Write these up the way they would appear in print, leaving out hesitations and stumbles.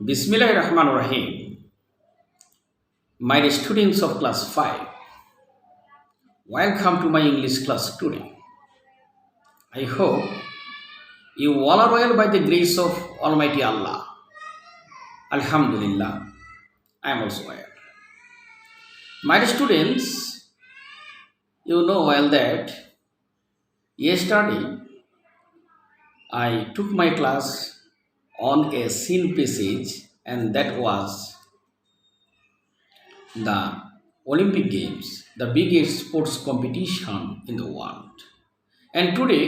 Bismillahir Rahmanir Rahim. My students of class 5, welcome to my English class today. I hope you all are well by the grace of Almighty Allah. Alhamdulillah, I am also well. My students, you know well that yesterday I took my class on a scene passage, and that was the Olympic Games, the biggest sports competition in the world. And today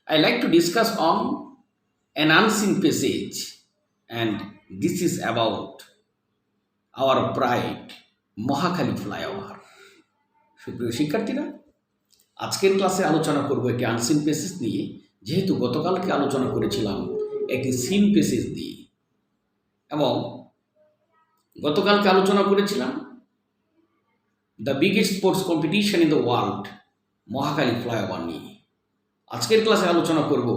I like to discuss on an unseen passage, and this is about our pride, Mohakhali flyover. সুপ্রিয় শিক্ষার্থীরা, আজকের ক্লাসে আলোচনা করব একটি unseen passage নিয়ে, যেহেতু গতকালকে আলোচনা করেছিলাম একটি সিন প্যাসেজ দিয়ে, এবং গতকালকে আলোচনা করেছিলাম the biggest sports competition in the world, Mohakhali flyover নিয়ে। আজকের ক্লাসে আলোচনা করব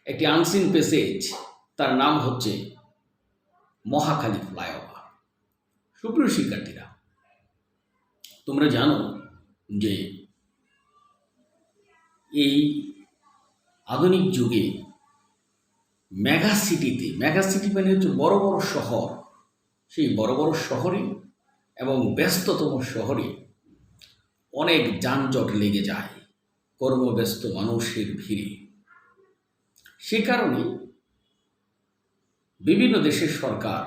একটি আনসিন প্যাসেজ, তার নাম হচ্ছে মহাখালী ফ্লাইওভার। সুপ্রিয় শিক্ষার্থীরা, তোমরা জানো যে এই আধুনিক যুগে মেগা সিটি মানে হচ্ছে বড় বড় শহর, সেই বড় বড় শহরে এবং ব্যস্ততম শহরে অনেক যানজট লেগে যায় কর্মব্যস্ত মানুষের ভিড়ে। সে কারণে বিভিন্ন দেশের সরকার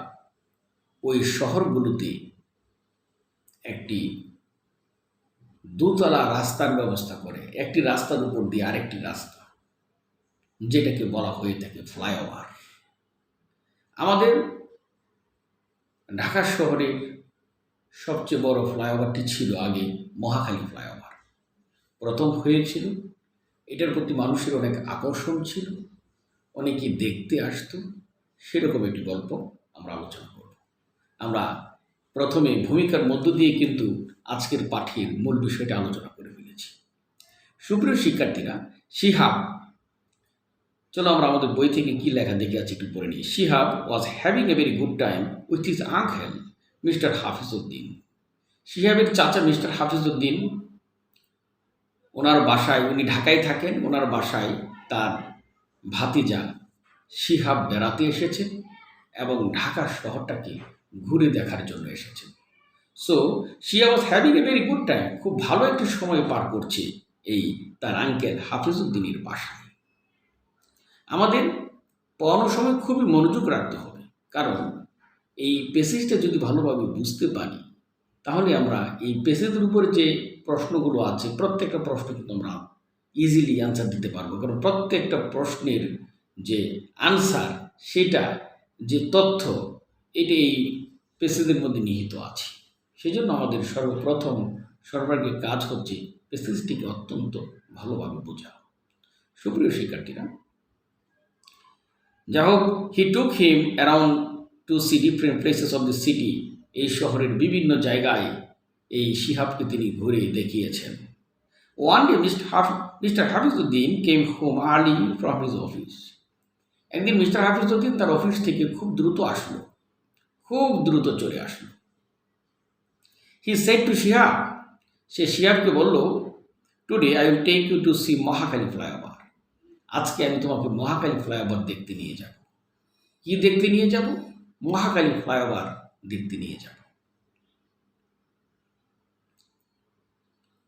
ওই শহরগুলোতে একটি দোতলা রাস্তার ব্যবস্থা করে, একটি রাস্তার উপর দিয়ে আরেকটি রাস্তা, যেটাকে বলা হয়ে থাকে ফ্লাইওভার। আমাদের ঢাকা শহরের সবচেয়ে বড় ফ্লাইওভারটি ছিল আগে মহাখালী ফ্লাইওভার। প্রথম হয়েছিল, এটার প্রতি মানুষের অনেক আকর্ষণ ছিল, অনেকে দেখতে আসতো, সেরকম একটি গল্প আমরা আলোচনা করব। আমরা প্রথমে ভূমিকার মধ্য দিয়ে কিন্তু আজকের পাঠের মূল বিষয়টা আলোচনা করে ফেলেছি। সুপ্রিয় শিক্ষার্থীরা, শিহাব, চলো আমরা আমাদের বই থেকে কি লেখা দেখে আছি একটু পড়ে নিই। Shihab was having a very good time with his uncle mister Hafizuddin. শিহাবের চাচা মিস্টার হাফিজউদ্দিন, ওনার বাসায়, উনি ঢাকায় থাকেন, ওনার বাসায় তার ভাতিজা শিহাব বেড়াতে এসেছেন এবং ঢাকা শহরটাকে ঘুরে দেখার জন্য এসেছেন। So Shihab was having a very good time, খুব ভালো একটি সময় পার করছে এই তার আঙ্কেল হাফিজউদ্দিনের বাসায়। আমাদের পড়ানোর সময় খুবই মনোযোগ রাখতে হবে, কারণ এই প্যাসেজটা যদি ভালোভাবে বুঝতে পারি, তাহলে আমরা এই প্যাসেজের উপরে যে প্রশ্নগুলো আছে প্রত্যেকটা প্রশ্ন কিন্তু আমরা ইজিলি অ্যান্সার দিতে পারবো, কারণ প্রত্যেকটা প্রশ্নের যে আনসার, সেটা যে তথ্য, এটি এই প্যাসেজের মধ্যে নিহিত আছে। সেজন্য আমাদের সর্বাগ্রে কাজ হচ্ছে প্যাসেজটিকে অত্যন্ত ভালোভাবে বোঝা। সুপ্রিয় শিক্ষার্থীরা, যা হোক, he took him around to see different places of the city, এই শহরের বিভিন্ন জায়গায় এই শিহাবকে তিনি ঘুরে দেখিয়েছেন। One day mister Hafizuddin came home early from his office. একদিন মিস্টার হাফিজউদ্দিন তার অফিস থেকে খুব দ্রুত চলে আসলো। হি সেড টু শিহাব, সে শিহাবকে বলল, today I will take you to see Mohakhali flyover. আজকে আমি তোমাকে মহাখালী ফ্লাইওভার দেখতে নিয়ে যাব। কি দেখতে নিয়ে যাব? মহাখালী ফ্লাইওভার দেখতে নিয়ে যাব।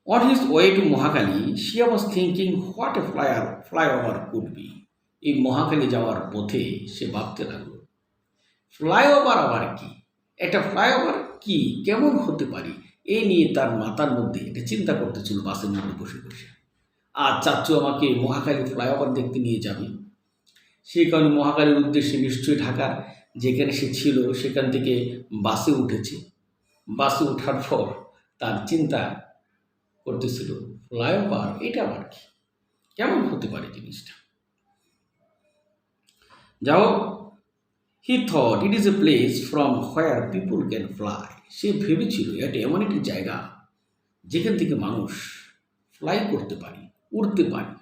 On his way to Mohakhali, Shia was thinking what a flyover could be. এই মহাখালী যাওয়ার পথে সে ভাবতে লাগলো, ফ্লাইওভার আবার কি? একটা ফ্লাইওভার কি, কেমন হতে পারে, এই নিয়ে তার মাথার মধ্যে এটা চিন্তা করতেছিল বাসের মধ্যে বসে বসে। আর চাচ্চু আমাকে মহাখালী ফ্লাইওভার দেখতে নিয়ে যাবে, সেই কারণে মহাখালীর উদ্দেশ্যে নিশ্চয়ই ঢাকার যেখানে সে ছিল সেখান থেকে বাসে উঠেছে। বাসে ওঠার পর তার চিন্তা করতেছিল, ফ্লাইওভার এটা আবার কি, কেমন হতে পারে জিনিসটা। যাও, he thought it is a place from where people can fly. সে ভেবেছিল এটা এমন একটি জায়গা যেখান থেকে মানুষ ফ্লাই করতে পারে, উড়তে পারে।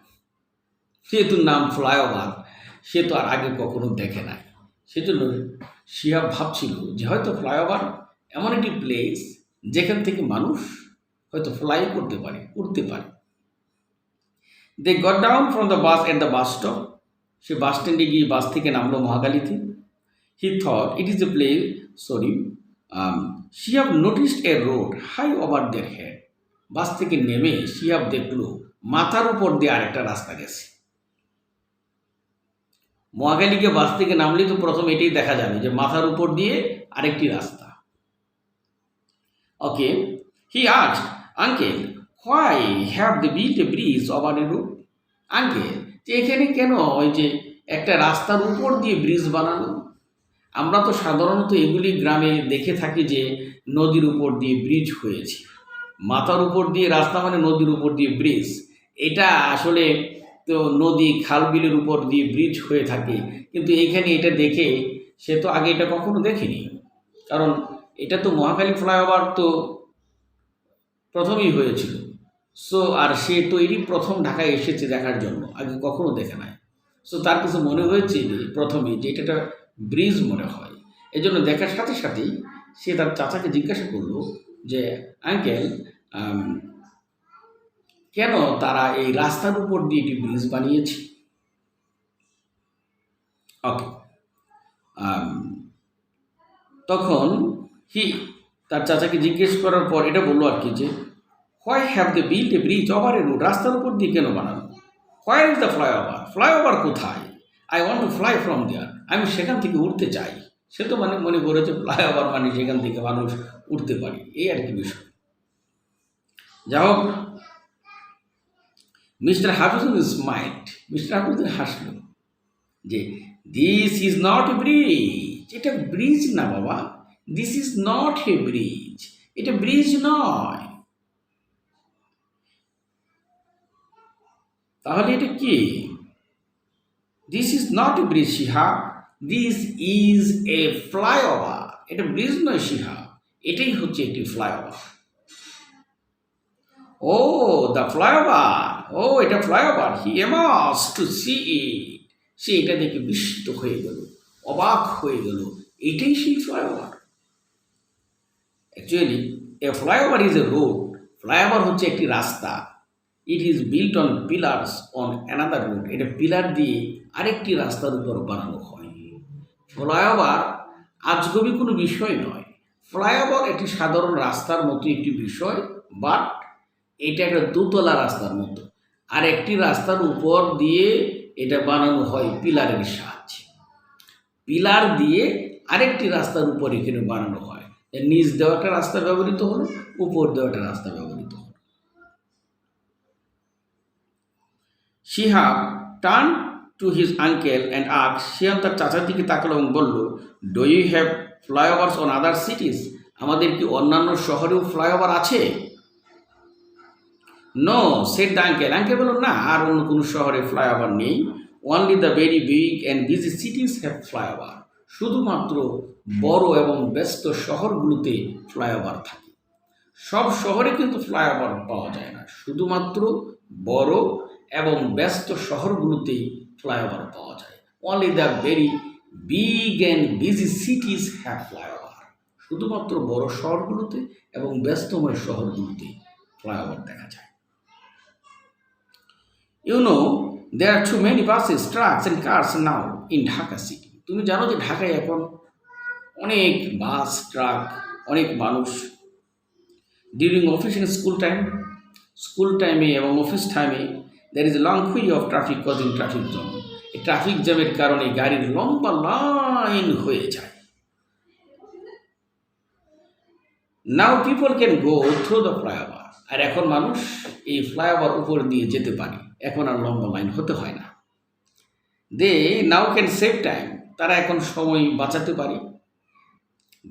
যেহেতু নাম ফ্লাইওভার, সে তো আর আগে কখনো দেখে নাই, সেজন্য শিহাব ভাবছিল যে হয়তো ফ্লাইওভার এমন একটি প্লেস যেখান থেকে মানুষ হয়তো ফ্লাই করতে পারে, উড়তে পারে। They got down from the bus at the bus stop. সে বাস স্ট্যান্ডে গিয়ে বাস থেকে নামলো মহাখালীতে। He thought it is a place, sorry, Shihab noticed a road high over their head. Bus থেকে নেমে শিহাব দেখলো মাথার উপর দিয়ে আরেকটা রাস্তা গেছে। মহাখালীকে বাস থেকে নামলে তো প্রথম এটাই দেখা যাবে যে মাথার উপর দিয়ে আরেকটি রাস্তা। Okay, he asked, uncle why have they built a bridge over a road? Uncle, যে এখানে কেন ওই যে একটা রাস্তার উপর দিয়ে ব্রিজ বানানো? আমরা তো সাধারণত এগুলি গ্রামে দেখে থাকি যে নদীর উপর দিয়ে ব্রিজ হয়েছে। মাথার উপর দিয়ে রাস্তা মানে নদীর উপর দিয়ে ব্রিজ। এটা আসলে তো নদী খাল বিলের উপর দিয়ে ব্রিজ হয়ে থাকে, কিন্তু এইখানে এটা দেখে সে তো আগে এটা কখনো দেখেনি। কারণ এটা তো মহাখালী ফ্লাইওভার তো প্রথমেই হয়েছিল। সো আর সে তো এরই প্রথম ঢাকায় এসেছে দেখার জন্য, আগে কখনো দেখে নাই। সো তার কাছে মনে হয়েছে যে প্রথমেই যে এটা একটা ব্রিজ মনে হয়। এই জন্য দেখার সাথে সাথেই সে তার চাচাকে জিজ্ঞাসা করলো যে আঙ্কেল, কেন তারা এই রাস্তার উপর দিয়ে একটি ব্রিজ বানিয়েছে? ওকে, তখন তার চাচাকে জিজ্ঞেস করার পর এটা বললো আর কি যে why have they built a bridge over a road? রাস্তার উপর দিয়ে কেন বানানো? Where is the flyover? Flyover কোথায়? I want to fly from there. আমি সেখান থেকে উঠতে চাই। সে তো মানে মনে করেছে ফ্লাইওভার মানে সেখান থেকে মানুষ উঠতে পারে, এই আর কি বিষয়। যাই হোক, mister Hafizul smiled. Mister Hafizul হাসলো যে this is not a bridge. এটা ব্রিজ না বাবা, this is not a bridge. এটা ব্রিজ নয়। তাহলে এটা কি? This is not a bridge Shihab, this is a flyover. এটা ব্রিজ নয় শিহাব, এটাই হচ্ছে একটি ফ্লাইওভার। ও দ্য ফ্লাইওভার, ও এটা ফ্লাইওভার। হি এমাস্ট টু সি ইট। সে এটা দেখে বিস্মিত হয়ে গেল, অবাক হয়ে গেল। এটাই সেই flyover. Actually A flyover is a road. Flyover হচ্ছে একটি রাস্তা। It is built on pillars on another road. এটা পিলার দিয়ে আরেকটি রাস্তার উপর বানানো হয়। ফ্লাইওভার আজগবি কোনো বিষয় নয়। ফ্লাইওভার একটি সাধারণ রাস্তার মতো একটি বিষয়, বাট এটা একটা দোতলা রাস্তার মতো। আর একটি রাস্তার উপর দিয়ে এটা বানানো হয় পিলারের সাহায্যে। পিলার দিয়ে আরেকটি রাস্তার উপর এখানে বানানো হয়। নিচ দেওয়াটা রাস্তা ব্যবহৃত হলো, উপর দেওয়াটা রাস্তা ব্যবহৃত হলো। Shihab turn to his uncle and asked. Shihab তার চাচার দিকে তাকালো এবং বলল, do you have flyovers on other cities? আমাদের কি অন্যান্য শহরেও ফ্লাইওভার আছে? No said the uncle. Uncle বলল, না, আর অন্য কোনো শহরে ফ্লাইওভার নেই। Only the very big and busy cities have flyover. শুধুমাত্র বড় এবং ব্যস্ত শহরগুলোতে ফ্লাইওভার থাকে। সব শহরে কিন্তু ফ্লাইওভার পাওয়া যায় না, শুধুমাত্র বড় এবং ব্যস্ত শহরগুলোতেই ফ্লাইওভার পাওয়া যায়। Only the very big and busy cities have flyover. শুধুমাত্র বড় শহরগুলোতে এবং ব্যস্তময় শহরগুলোতে ফ্লাইওভার দেখা যায়। You know, there are too many buses, trucks and cars now in Dhaka city. তুমি জানো যে ঢাকায় এখন অনেক বাস, ট্রাক, অনেক মানুষ। ডিউরিং অফিস এন্ড স্কুল টাইমে এবং অফিস টাইমে there is a long queue of traffic causing traffic jam. এই ট্রাফিক জ্যামের কারণে গাড়ির লম্বা লাইন হয়ে যায়। Now people can go through the flyover. আর এখন মানুষ এই ফ্লাইওভার উপর দিয়ে যেতে পারে, এখন আর লম্বা লাইন হতে হয় না। They now can save time. তারা এখন সময় বাঁচাতে পারে।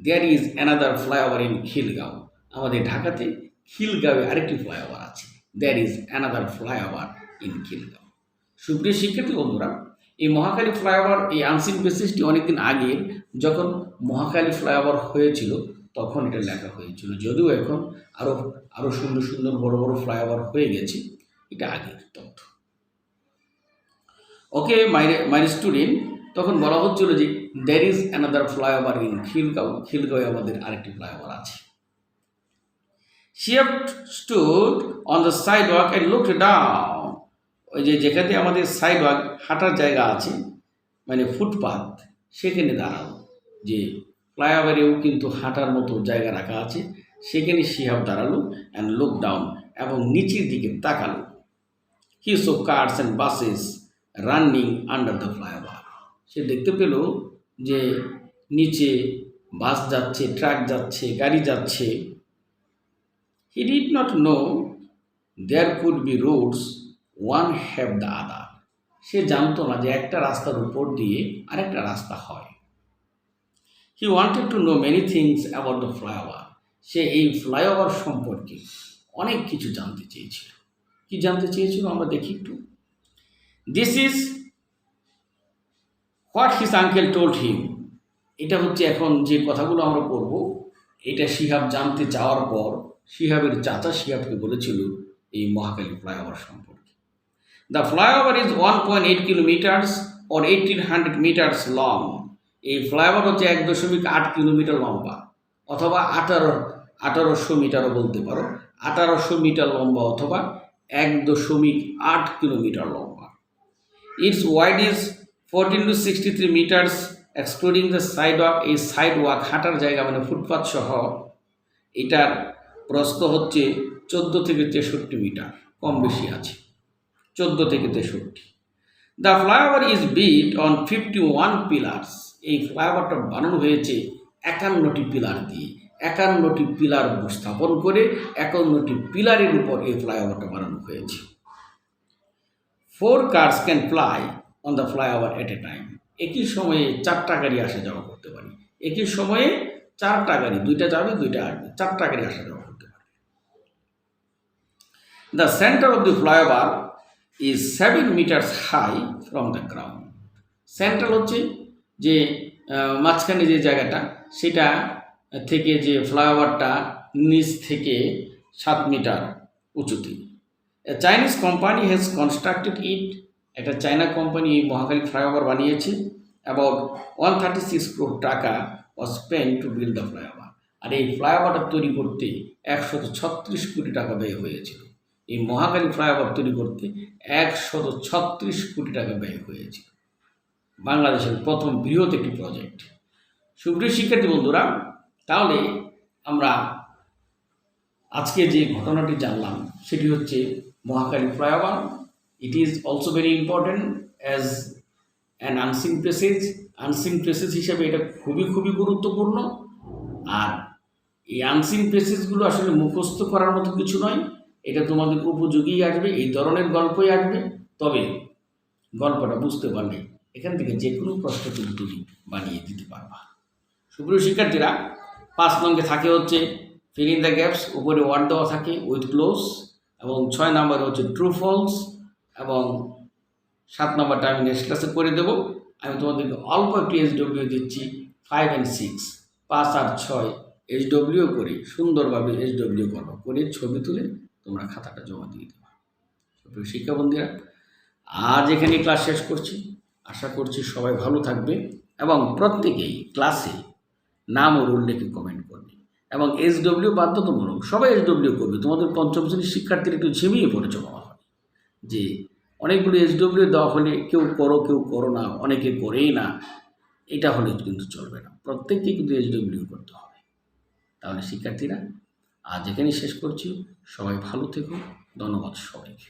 There is another flyover in Khilgaon. আমাদের ঢাকাতে খিলগাঁওয়ে আরেকটি ফ্লাইওভার আছে। There is another flyover in Khilgaon. সুপ্রিয় শিক্ষার্থী বন্ধুরা, এই মহাখালী ফ্লাইওভার, এই আনসিন বেসিসটি অনেকদিন আগে যখন মহাখালী ফ্লাইওভার হয়েছিল তখন এটা লেখা হয়েছিল। যদিও এখন আরও সুন্দর সুন্দর বড় বড় ফ্লাইওভার হয়ে গেছে, এটা আগের তথ্য। ওকে মাই স্টুডেন্ট, তখন বলা হচ্ছিল যে there is another flyover in Khilgaon. খিলগাঁওয়ে আমাদের আরেকটি ফ্লাইওভার আছে। She stood on the sidewalk and looked down. ওই যে যেখানে আমাদের সাইডওয়াক হাঁটার জায়গা আছে মানে ফুটপাথ, সেখানে দাঁড়ালো। যে ফ্লাইওভারেও কিন্তু হাঁটার মতো জায়গা রাখা আছে, সেখানে শিহাব দাঁড়ালো অ্যান্ড লুক ডাউন, এবং নিচের দিকে তাকালো। He saw cars and buses running under the flyover. সে দেখতে পেল যে নিচে বাস যাচ্ছে, ট্রাক যাচ্ছে, গাড়ি যাচ্ছে। He did not know there could be roads one have the other. সে জানতো না যে একটা রাস্তার উপর দিয়ে আরেকটা রাস্তা হয়। He wanted to know many things about the flyover. সে এই ফ্লাইওভার সম্পর্কে অনেক কিছু জানতে চেয়েছিল। কি জানতে চেয়েছিল আমরা দেখি একটু। This is what his uncle told him. এটা হচ্ছে এখন যে কথাগুলো আমরা পড়ব, এটা শিহাব জানতে চাওয়ার পর শিহাবের চাচা শিহাবকে বলেছিল এই মহাখালী ফ্লাইওভার সম্পর্কে। The flyover is 1.8 kilometres or 1800 metres long. এই ফ্লাইওভার হচ্ছে 1.8 কিলোমিটার লম্বা, অথবা 1800 মিটারও বলতে পারো। 1800 মিটার লম্বা অথবা 1.8 কিলোমিটার লম্বা। Its wide is 14 to 63 metres excluding the sidewalk. এই সাইডওয়াক হাঁটার জায়গা মানে ফুটপাথ সহ এটার প্রস্থ হচ্ছে 14 থেকে 63 মিটার, কম বেশি আছে 14 থেকে 63। The flyover is built on 51 pillars. এই ফ্লাইওভারটা বানানো হয়েছে 51টি পিলার দিয়ে। 51টি পিলার স্থাপন করে 51টি পিলারের উপর এই ফ্লাইওভারটা বানানো হয়েছে। 4 cars can fly on the flyover at A time. একই সময়ে 4টা গাড়ি আসা যাওয়া করতে পারে। একই সময়ে 4টা গাড়ি, 2টা যাবে 2টা আসবে, 4টা গাড়ি আসা যাওয়া করতে পারে। The centre of the flyover is 7 metres high from the ground. Central হচ্ছে যে মাঝখানে যে জায়গাটা, সেটা থেকে যে ফ্লাইওভারটা নিচ থেকে 7 মিটার উঁচুতে। A Chinese company has constructed it. একটা চায়না কোম্পানি এই মহাখালী ফ্লাইওভার বানিয়েছে। About 136 crore taka was spent to build the flyover. আর এই ফ্লাইওভারটা তৈরি করতে 136 কোটি টাকা ব্যয় হয়েছিল। এই মহাখালী ফ্লাইওভার তৈরি করতে 136 কোটি টাকা ব্যয় হয়েছিল। বাংলাদেশের প্রথম বৃহৎ একটি প্রজেক্ট। সুপ্রিয় শিক্ষার্থী বন্ধুরা, তাহলে আমরা আজকে যে ঘটনাটি জানলাম সেটি হচ্ছে Mohakhali flyover. It is also very important as an unseen passage. Unseen passage হিসাবে এটা খুবই গুরুত্বপূর্ণ। আর এই আনসিন প্যাসেজগুলো আসলে মুখস্থ করার মতো কিছু নয়। এটা তোমাদের উপযোগী আসবে, এই ধরনের গল্পই আসবে। তবে গল্পটা বুঝতে পারলে এখান থেকে যে কোনো প্রশ্ন কিন্তু তুমি বানিয়ে দিতে পারবা। সুপ্রিয় শিক্ষার্থীরা, 5 নম্বরে থাকে হচ্ছে ফিল ইন দ্য গ্যাপস। উপরে ওয়ার্ড দেওয়া থাকে উইথ ক্লোজ, এবং 6 নম্বরে হচ্ছে ট্রু ফলস, এবং 7 নম্বরটা আমি নেক্সট ক্লাসে করে দেবো। আমি তোমাদেরকে অল্প একটি SW দিচ্ছি 5 and 6, 5 আর 6 SW করে সুন্দরভাবে SW করো, করে ছবি তুলে তোমরা খাতাটা জমা দিয়ে দেবা। সুপ্রিয় শিক্ষাবন্ধুরা, আজ এখানে ক্লাস শেষ করছি। আশা করছি সবাই ভালো থাকবে এবং প্রত্যেকেই ক্লাসে নাম ও রোল লিখে কমেন্ট করবে, এবং SW বাধ্যতামূলক, সবাই SW করবে। তোমাদের 5ম শ্রেণীর শিক্ষার্থীরা একটু ঝিমিয়ে পড়েছে মনে হয়, যে অনেকগুলো SW দেওয়া হলে কেউ করো না, অনেকে করেই না। এটা হলে কিন্তু চলবে না, প্রত্যেককে কিন্তু SW করতে হবে। তাহলে শিক্ষার্থীরা, আজ এখানেই শেষ করছি। সবাই ভালো থেকো। ধন্যবাদ সবাইকে।